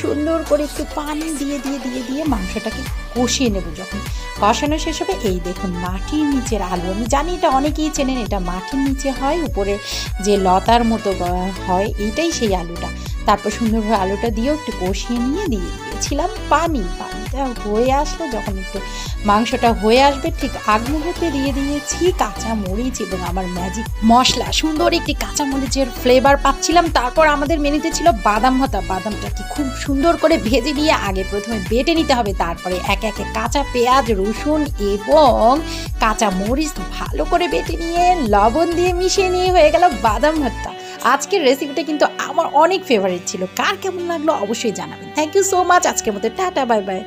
সুন্দর করে একটু পানি দিয়ে মাংসটাকে কষিয়ে নেব। যখন কষানো শেষ হবে, এই দেখুন মাটির নিচের আলু, আমি জানি এটা অনেকেই চেনেন, এটা মাটির নিচে হয়, উপরে যে লতার মতো হয়, এইটাই সেই আলুটা। তারপর সুন্দরভাবে আলুটা দিয়েও একটু কষিয়ে নিয়ে দিয়েছিলাম পানিটা হয়ে আসলো। যখন একটু মাংসটা হয়ে আসবে, ঠিক আগ মুহূর্তে দিয়েছি কাঁচা মরিচ এবং আমার ম্যাজিক মশলা। সুন্দর একটি কাঁচা মরিচের ফ্লেভার পাচ্ছিলাম। তারপর আমাদের মেনুতে ছিল বাদাম ভাতা। বাদামটাকে খুব সুন্দর করে ভেজে নিয়ে আগে প্রথমে বেটে নিতে হবে, তারপরে একে একে কাঁচা পেঁয়াজ, রসুন এবং কাঁচা মরিচ ভালো করে বেটে নিয়ে লবণ দিয়ে মিশিয়ে নিয়ে হয়ে গেল বাদাম ভর্তা। আজকের রেসিপিটা কিন্তু আমার অনেক ফেভারিট ছিল। কার কেমন লাগলো অবশ্যই জানাবেন। Thank you so much. আজকের মতো টাটা, বাই বাই।